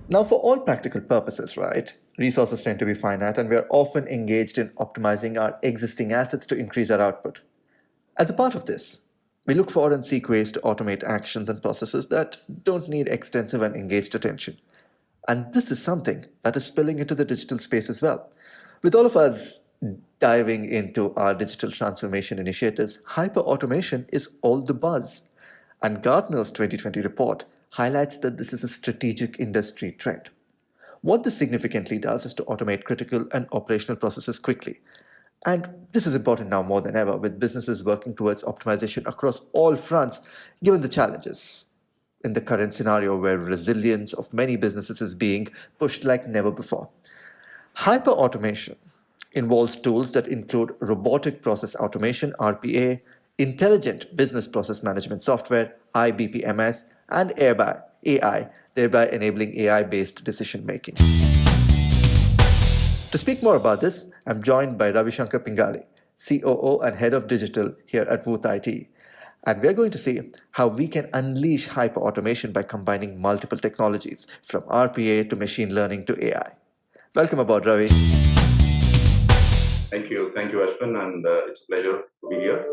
Now, for all practical purposes, right, resources tend to be finite and we are often engaged in optimizing our existing assets to increase our output. As a part of this, we look for and seek ways to automate actions and processes that don't need extensive and engaged attention. And this is something that is spilling into the digital space as well. With all of us diving into our digital transformation initiatives, hyper automation is all the buzz. And Gartner's 2020 report highlights that this is a strategic industry trend. What this significantly does is to automate critical and operational processes quickly. And this is important now more than ever, with businesses working towards optimization across all fronts, given the challenges in the current scenario where resilience of many businesses is being pushed like never before. Hyper automation involves tools that include robotic process automation, RPA, intelligent business process management software, IBPMS, and AI, thereby enabling AI based decision making. To speak more about this, I'm joined by Ravi Shankar Pingali, COO and Head of Digital here at Woot IT. And we're going to see how we can unleash hyper automation by combining multiple technologies, from RPA to machine learning to AI. Welcome aboard, Ravi. Thank you, Ashwin, and it's a pleasure to be here.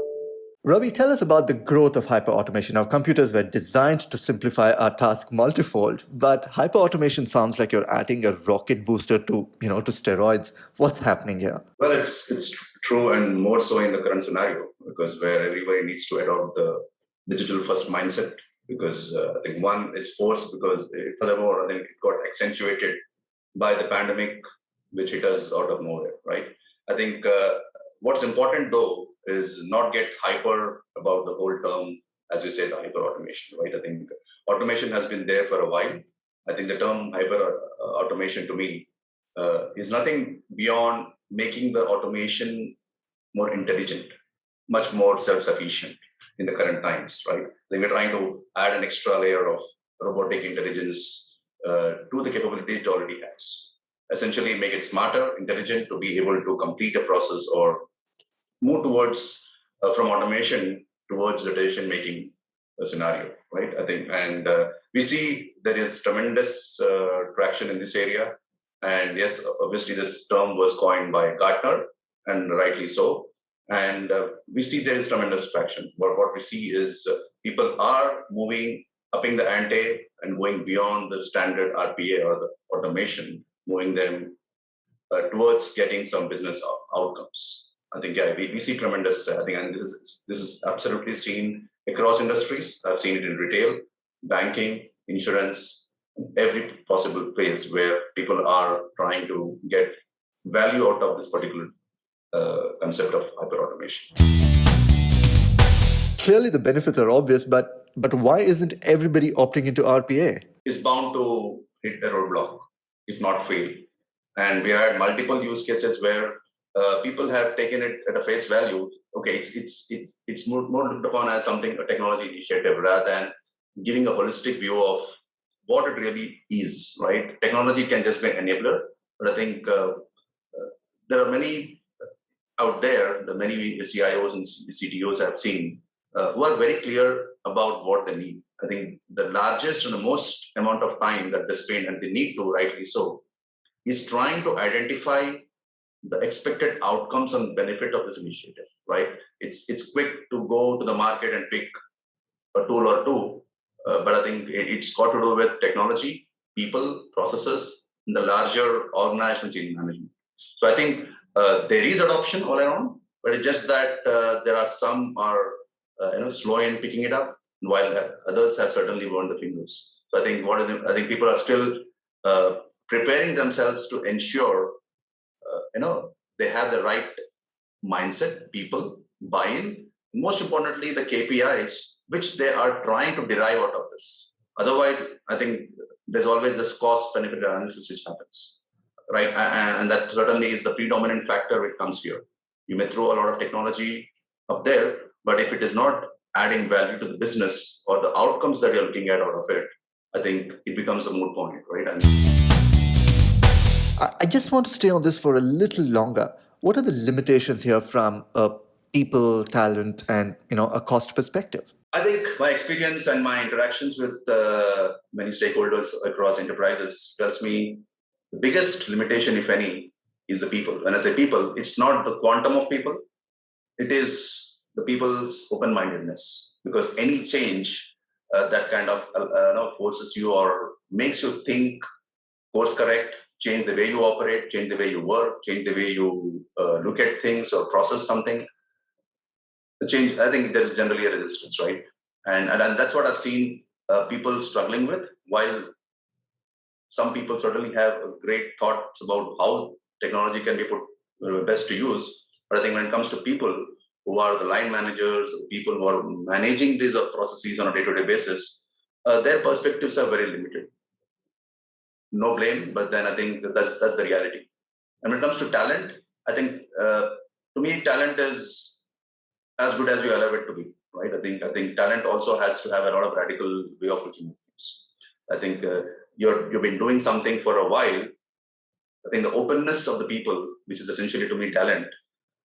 Ravi, tell us about the growth of hyperautomation. Now, computers were designed to simplify our task multifold, but hyperautomation sounds like you're adding a rocket booster to steroids. What's happening here? Well, it's true, and more so in the current scenario, because where everybody needs to adopt the digital first mindset. Because I think one is forced, because furthermore, I think it got accentuated by the pandemic, which hit us out of nowhere, right? I think what's important though is not get hyper about the whole term, as we say, the hyper automation, right? I think automation has been there for a while. I think the term hyper automation to me is nothing beyond making the automation more intelligent, much more self-sufficient in the current times, right? Then we're trying to add an extra layer of robotic intelligence to the capability it already has. Essentially, make it smarter, intelligent, to be able to complete a process or move towards from automation towards the decision-making scenario, right? I think, and we see there is tremendous traction in this area. And yes, obviously, this term was coined by Gartner, and rightly so. And we see there is tremendous traction. But what we see is people are moving, upping the ante, and going beyond the standard RPA or the automation, moving them towards getting some business outcomes. I think we see tremendous. I think, and this is absolutely seen across industries. I've seen it in retail, banking, insurance, every possible place where people are trying to get value out of this particular concept of hyperautomation. Clearly, the benefits are obvious, but why isn't everybody opting into RPA? It's bound to hit a roadblock, if not fail. And we had multiple use cases where people have taken it at a face value. Okay, it's more looked upon as something, a technology initiative, rather than giving a holistic view of what it really is, right? Technology can just be an enabler, but I think there are many out there, the many CIOs and CTOs I've seen, who are very clear about what they need. I think the largest and the most amount of time that they spend, and they need to, rightly so, is trying to identify the expected outcomes and benefit of this initiative, right? It's quick to go to the market and pick a tool or two, but I think it's got to do with technology, people, processes, and the larger organizational change management. So I think there is adoption all around, but it's just that there are some are slow in picking it up, while others have certainly burned the fingers. So I think I think people are still preparing themselves to ensure they have the right mindset, people, buy-in, most importantly, the KPIs, which they are trying to derive out of this. Otherwise, I think there's always this cost-benefit analysis which happens, right? And that certainly is the predominant factor which comes here. You may throw a lot of technology up there, but if it is not adding value to the business or the outcomes that you're looking at out of it, I think it becomes a moot point, right? I just want to stay on this for a little longer. What are the limitations here from a people, talent, and a cost perspective? I think my experience and my interactions with many stakeholders across enterprises tells me the biggest limitation, if any, is the people. When I say people, it's not the quantum of people, it is the people's open-mindedness. Because any change that kind of forces you or makes you think, course correct, change the way you operate, change the way you work, change the way you look at things or process something, the change, I think there is generally a resistance, right? And that's what I've seen people struggling with. While some people certainly have great thoughts about how technology can be put best to use, but I think when it comes to people who are the line managers, people who are managing these processes on a day-to-day basis, their perspectives are very limited. No blame, but then I think that's the reality. And when it comes to talent, I think to me talent is as good as you allow it to be, right? I think talent also has to have a lot of radical way of looking at things. I think you've been doing something for a while. I think the openness of the people, which is essentially to me talent,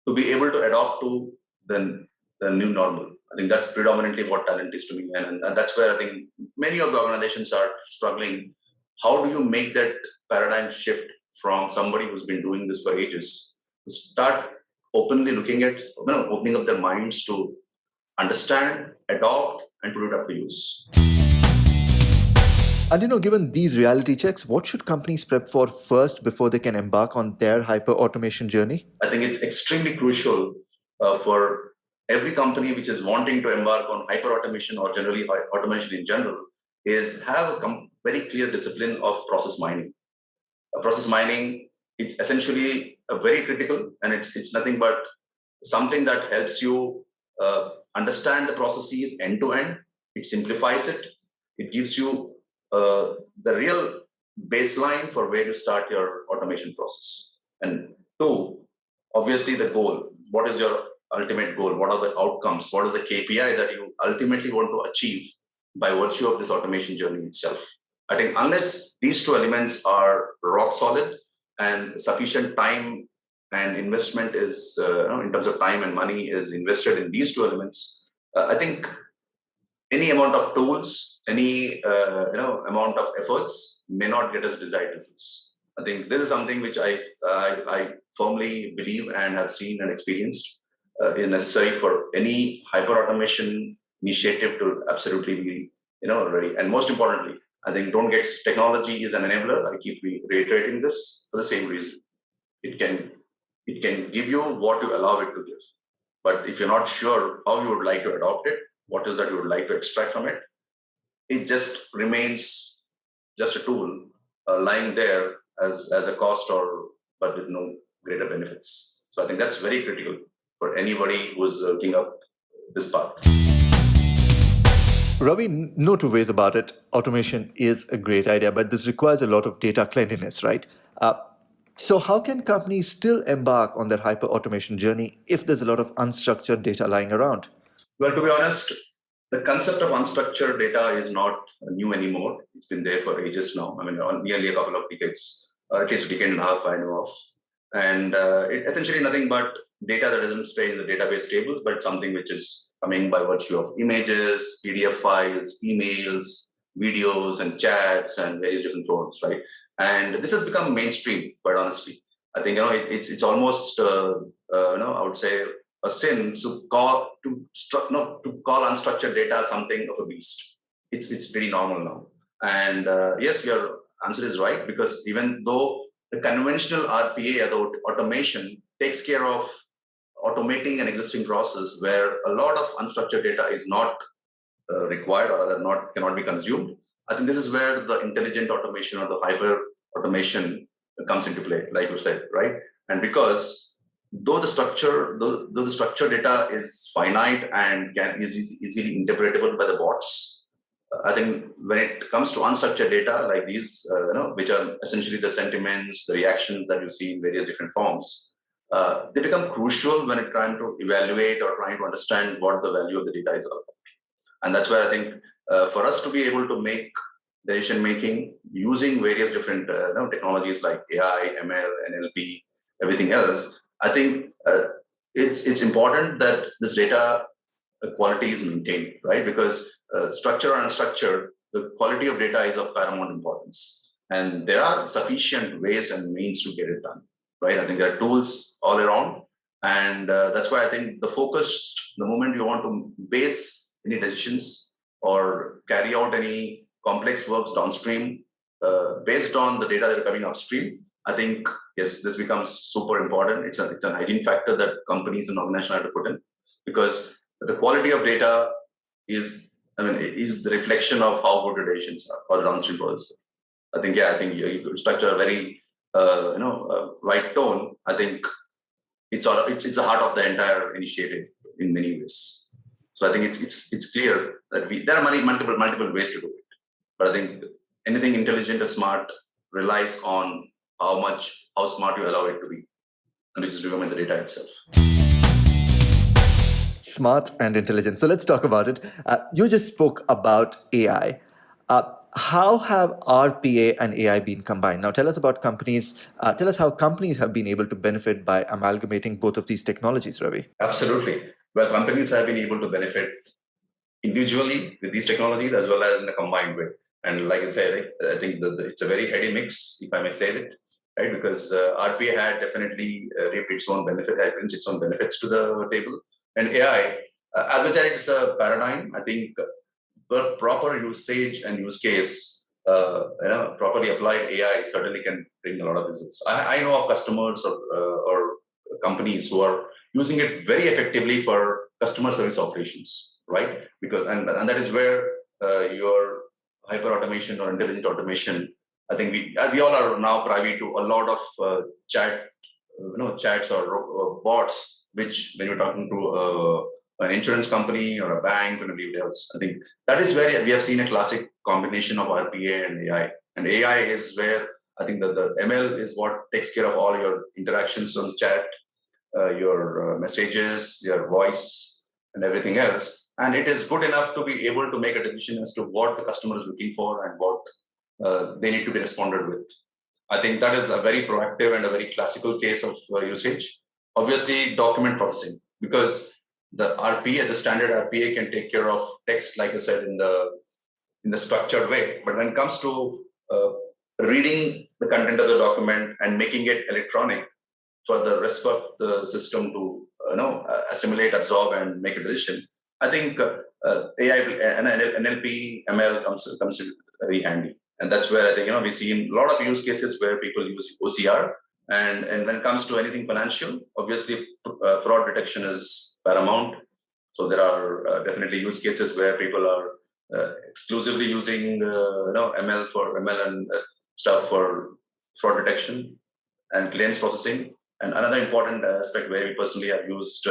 to be able to adopt to the new normal. I think that's predominantly what talent is to me, and that's where I think many of the organizations are struggling. How do you make that paradigm shift from somebody who's been doing this for ages to start openly looking at, opening up their minds to understand, adopt, and put it up to use? And given these reality checks, what should companies prep for first before they can embark on their hyper automation journey? I think it's extremely crucial for every company which is wanting to embark on hyper automation or generally automation in general is have a very clear discipline of process mining. Process mining is essentially very critical, and it's nothing but something that helps you understand the processes end to end. It simplifies it. It gives you the real baseline for where to start your automation process. And two, obviously the goal. What is your ultimate goal? What are the outcomes? What is the KPI that you ultimately want to achieve by virtue of this automation journey itself? I think unless these two elements are rock solid and sufficient time and investment is, in terms of time and money is invested in these two elements, I think any amount of tools, any amount of efforts may not get us desired results. I think this is something which I firmly believe and have seen and experienced is necessary for any hyper automation initiative to absolutely be ready. And most importantly, I think don't get technology is an enabler. I keep reiterating this for the same reason. It can give you what you allow it to give. But if you're not sure how you would like to adopt it, what is that you would like to extract from it, it just remains just a tool lying there as a cost but with no greater benefits. So I think that's very critical for anybody who's looking up this path. Ravi, no two ways about it. Automation is a great idea, but this requires a lot of data cleanliness, right? So how can companies still embark on their hyper automation journey if there's a lot of unstructured data lying around? Well, to be honest, the concept of unstructured data is not new anymore. It's been there for ages now. I mean, nearly a couple of decades, at least a decade and a half I know of. And it essentially nothing but data that doesn't stay in the database tables, but something which is coming by virtue of images, PDF files, emails, videos, and chats, and various different forms, right? And this has become mainstream, quite honestly. I think it's almost I would say a sin to call unstructured data something of a beast. It's pretty normal now. And yes, your answer is right, because even though the conventional RPA, the automation, takes care of automating an existing process where a lot of unstructured data is not required or rather cannot be consumed, I think this is where the intelligent automation or the hyper automation comes into play, like you said, right? And because though the structured data is finite and is easily interpretable by the bots, I think when it comes to unstructured data like these, which are essentially the sentiments, the reactions that you see in various different forms, they become crucial when it's trying to evaluate or trying to understand what the value of the data is all about. And that's where I think for us to be able to make decision making using various different technologies like AI, ML, NLP, everything else, I think it's important that this data quality is maintained, right? Because structure or unstructured, the quality of data is of paramount importance, and there are sufficient ways and means to get it done, right? I think there are tools all around, and that's why I think the moment you want to base any decisions or carry out any complex works downstream based on the data that are coming upstream, I think yes, this becomes super important. It's an hygiene factor that companies and organizations have to put in, because the quality of data is the reflection of how good the decisions are or downstream process. I think you structure a very right tone. I think it's the heart of the entire initiative in many ways. So I think it's clear that there are multiple ways to do it, but I think anything intelligent and smart relies on how smart you allow it to be, and which is driven by the data itself. Smart and intelligent. So let's talk about it. You just spoke about AI. How have RPA and AI been combined? Now, tell us about companies. Tell us how companies have been able to benefit by amalgamating both of these technologies, Ravi. Absolutely. Well, companies have been able to benefit individually with these technologies as well as in a combined way. And like I said, I think it's a very heady mix, if I may say that, right? Because RPA had definitely reaped its own benefit, brings its own benefits to the table. And AI, as much as it's a paradigm, I think the proper usage and use case, properly applied AI certainly can bring a lot of results. I know of customers or companies who are using it very effectively for customer service operations, right? Because and that is where your hyper automation or intelligent automation. I think we all are now privy to a lot of chats or bots, which when you're talking to an insurance company or a bank or anybody else, I think that is where we have seen a classic combination of RPA and AI. And AI is where I think that the ML is what takes care of all your interactions on chat, your messages, your voice, and everything else. And it is good enough to be able to make a decision as to what the customer is looking for and what they need to be responded with. I think that is a very proactive and a very classical case of usage. Obviously, document processing, because the RPA, the standard RPA, can take care of text, like I said, in the structured way. But when it comes to reading the content of the document and making it electronic for the rest of the system to assimilate, absorb, and make a decision, I think AI and NLP, ML comes in very handy. And that's where I think we've seen a lot of use cases where people use OCR. And when it comes to anything financial, obviously fraud detection is paramount. So there are definitely use cases where people are exclusively using ML and stuff for fraud detection and claims processing. And another important aspect where we personally have used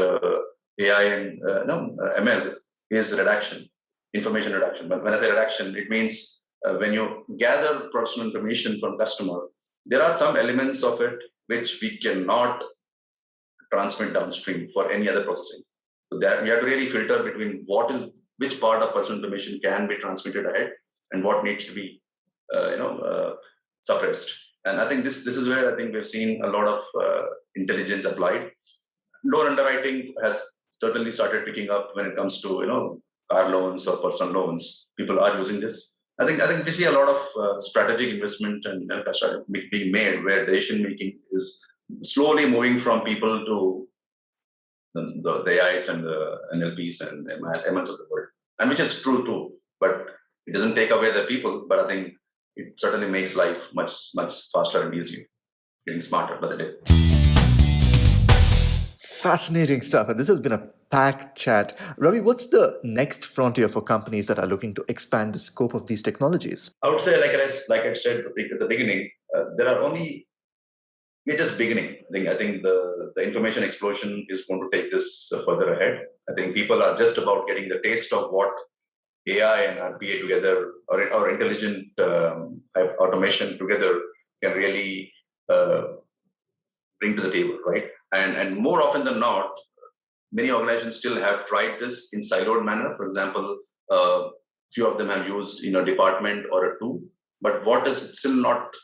AI and ML is redaction, information redaction. But when I say redaction, it means when you gather personal information from customer, there are some elements of it which we cannot transmit downstream for any other processing. So that we have to really filter between which part of personal information can be transmitted ahead and what needs to be suppressed. And I think this is where I think we've seen a lot of intelligence applied. Loan underwriting has certainly started picking up when it comes to car loans or personal loans. People are using this. I think we see a lot of strategic investment and being made where decision making is slowly moving from people to the AIs and the NLPs and the MLs of the world, and which is true too. But it doesn't take away the people. But I think it certainly makes life much faster and easier, getting smarter by the day. Fascinating stuff. And this has been a packed chat. Ravi, what's the next frontier for companies that are looking to expand the scope of these technologies? I would say, like I said at the beginning, we're just beginning. I think the information explosion is going to take this further ahead. I think people are just about getting the taste of what AI and RPA together, or intelligent automation together, can really bring to the table, right? And more often than not, many organizations still have tried this in siloed manner. For example, few of them have used in a department or a two. But what is still not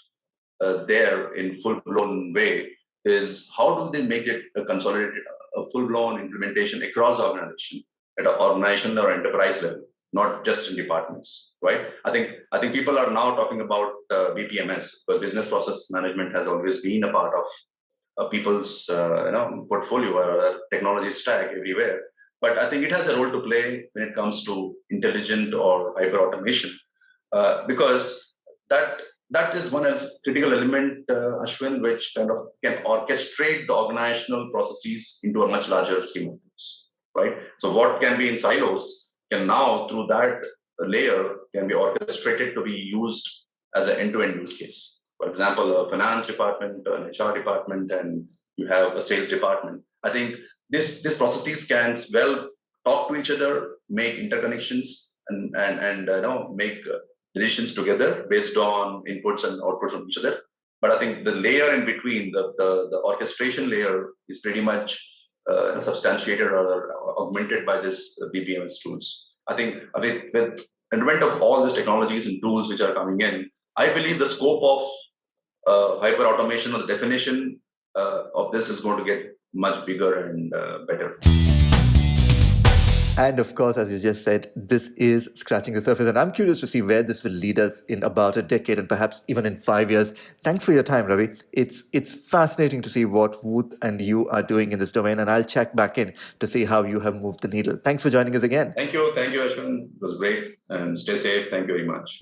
there in full-blown way is how do they make it a consolidated a full-blown implementation across the organization, at an organization or enterprise level, not just in departments, right? I think people are now talking about BPMS, but business process management has always been a part of people's portfolio or technology stack everywhere. But I think it has a role to play when it comes to intelligent or hyper automation, because that is one critical element, Ashwin, which kind of can orchestrate the organizational processes into a much larger scheme of things, right? So what can be in silos can now, through that layer, can be orchestrated to be used as an end-to-end use case. For example, a finance department, an HR department, and you have a sales department. I think these processes can well talk to each other, make interconnections, and make decisions together based on inputs and outputs from each other. But I think the layer in between, the orchestration layer, is pretty much substantiated or augmented by this BPMS tools. I think with advent of all these technologies and tools which are coming in, I believe the scope of hyper automation or the definition of this is going to get much bigger and better. And of course, as you just said, this is scratching the surface. And I'm curious to see where this will lead us in about a decade and perhaps even in 5 years. Thanks for your time, Ravi. It's fascinating to see what Woot and you are doing in this domain. And I'll check back in to see how you have moved the needle. Thanks for joining us again. Thank you, Ashwin. It was great. And stay safe. Thank you very much.